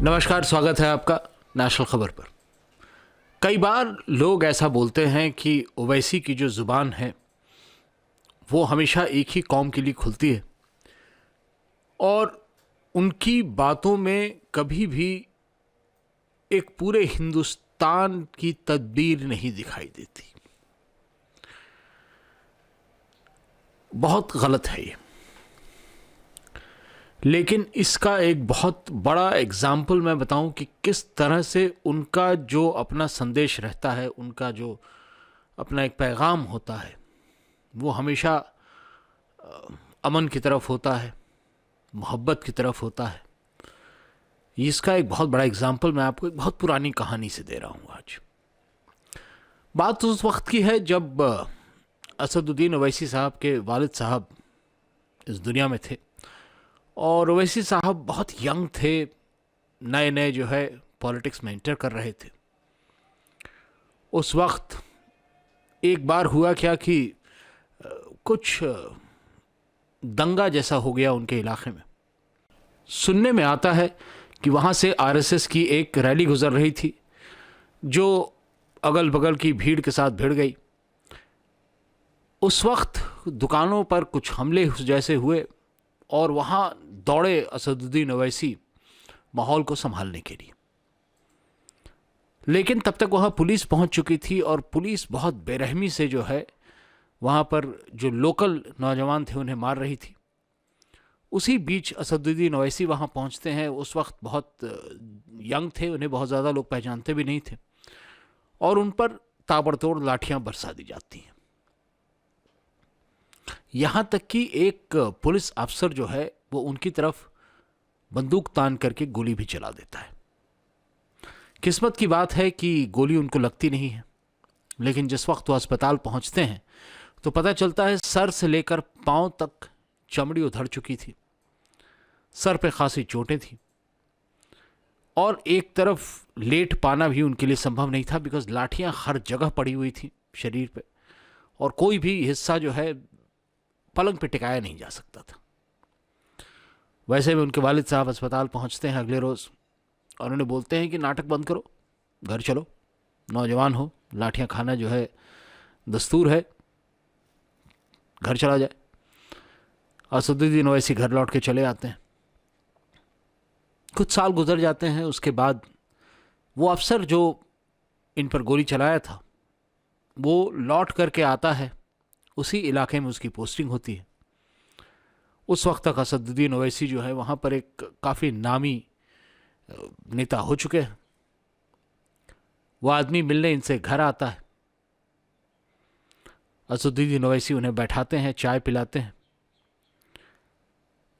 नमस्कार, स्वागत है आपका नेशनल खबर पर। कई बार लोग ऐसा बोलते हैं कि ओवैसी की जो ज़ुबान है वो हमेशा एक ही कौम के लिए खुलती है और उनकी बातों में कभी भी एक पूरे हिंदुस्तान की तदबीर नहीं दिखाई देती। बहुत गलत है ये, लेकिन इसका एक बहुत बड़ा एग्जाम्पल मैं बताऊं कि किस तरह से उनका जो अपना संदेश रहता है, उनका जो अपना एक पैगाम होता है, वो हमेशा अमन की तरफ होता है, मोहब्बत की तरफ होता है। इसका एक बहुत बड़ा एग्जाम्पल मैं आपको एक बहुत पुरानी कहानी से दे रहा हूँ आज। बात तो उस वक्त की है जब असदुद्दीन ओवैसी साहब के वालिद साहब इस दुनिया में थे और ओवैसी साहब बहुत यंग थे, नए नए जो है पॉलिटिक्स में एंटर कर रहे थे। उस वक्त एक बार हुआ क्या कि कुछ दंगा जैसा हो गया उनके इलाके में। सुनने में आता है कि वहाँ से आरएसएस की एक रैली गुजर रही थी जो अगल बगल की भीड़ के साथ भिड़ गई। उस वक्त दुकानों पर कुछ हमले जैसे हुए और वहाँ दौड़े असदुद्दीन ओवैसी माहौल को संभालने के लिए। लेकिन तब तक वहाँ पुलिस पहुँच चुकी थी और पुलिस बहुत बेरहमी से जो है वहाँ पर जो लोकल नौजवान थे उन्हें मार रही थी। उसी बीच असदुद्दीन ओवैसी वहाँ पहुँचते हैं। उस वक्त बहुत यंग थे, उन्हें बहुत ज़्यादा लोग पहचानते भी नहीं थे और उन पर ताबड़तोड़ लाठियाँ बरसा दी जाती हैं। यहाँ तक कि एक पुलिस अफसर जो है वो उनकी तरफ बंदूक तान करके गोली भी चला देता है। किस्मत की बात है कि गोली उनको लगती नहीं है, लेकिन जिस वक्त वो अस्पताल पहुँचते हैं तो पता चलता है सर से लेकर पांव तक चमड़ी उधड़ चुकी थी, सर पे खासी चोटें थी और एक तरफ लेट पाना भी उनके लिए संभव नहीं था बिकॉज लाठियां हर जगह पड़ी हुई थी शरीर पे और कोई भी हिस्सा जो है पलंग पे टिकाया नहीं जा सकता था। वैसे में उनके वालिद साहब अस्पताल पहुंचते हैं अगले रोज़ और उन्हें बोलते हैं कि नाटक बंद करो, घर चलो, नौजवान हो, लाठियां खाना जो है दस्तूर है, घर चला जाए। असदुद्दीन ओवैसी घर लौट के चले आते हैं। कुछ साल गुजर जाते हैं। उसके बाद वो अफसर जो इन पर गोली चलाया था वो लौट करके आता है। उसी इलाके में उसकी पोस्टिंग होती है। उस वक्त तक असदुद्दीन ओवैसी जो है वहाँ पर एक काफ़ी नामी नेता हो चुके हैं। वो आदमी मिलने इनसे घर आता है। असदुद्दीन ओवैसी उन्हें बैठाते हैं, चाय पिलाते हैं।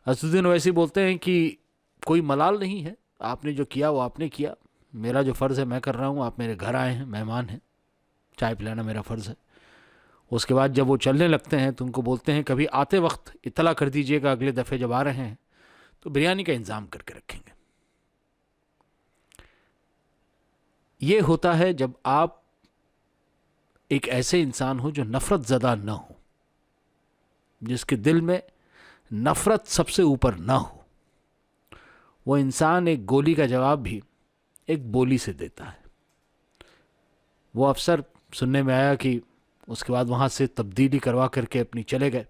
असदुद्दीन ओवैसी बोलते हैं कि कोई मलाल नहीं है, आपने जो किया वो आपने किया, मेरा जो फ़र्ज़ है मैं कर रहा हूँ, आप मेरे घर आए हैं, मेहमान हैं, चाय पिलाना मेरा फ़र्ज़ है। उसके बाद जब वो चलने लगते हैं तो उनको बोलते हैं कभी आते वक्त इत्तला कर दीजिएगा, अगले दफ़े जब आ रहे हैं तो बिरयानी का इंतज़ाम करके रखेंगे। ये होता है जब आप एक ऐसे इंसान हो जो नफ़रत ज़दा न हो, जिसके दिल में नफ़रत सबसे ऊपर ना हो। वो इंसान एक गोली का जवाब भी एक बोली से देता है। वो अफसर सुनने में आया कि उसके बाद वहाँ से तब्दीली करवा करके अपनी चले गए।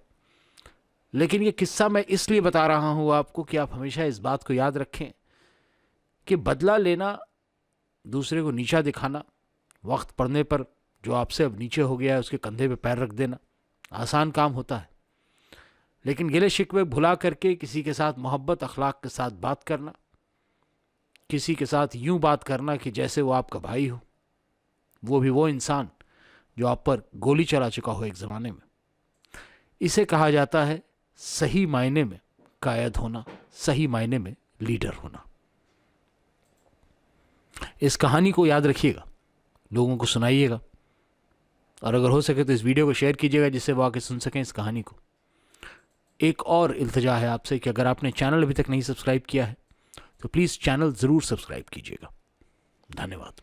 लेकिन ये किस्सा मैं इसलिए बता रहा हूँ आपको कि आप हमेशा इस बात को याद रखें कि बदला लेना, दूसरे को नीचा दिखाना, वक्त पड़ने पर जो आपसे अब नीचे हो गया है उसके कंधे पे पैर रख देना आसान काम होता है। लेकिन गिले शिकवे भुला करके किसी के साथ मोहब्बत अखलाक के साथ बात करना, किसी के साथ यूं बात करना कि जैसे वो आपका भाई हो, वो भी वो इंसान जो आप पर गोली चला चुका हो एक ज़माने में, इसे कहा जाता है सही मायने में कायद होना, सही मायने में लीडर होना। इस कहानी को याद रखिएगा, लोगों को सुनाइएगा और अगर हो सके तो इस वीडियो को शेयर कीजिएगा जिससे वो आके सुन सकें इस कहानी को। एक और इल्तिजा है आपसे कि अगर आपने चैनल अभी तक नहीं सब्सक्राइब किया है तो प्लीज़ चैनल ज़रूर सब्सक्राइब कीजिएगा। धन्यवाद।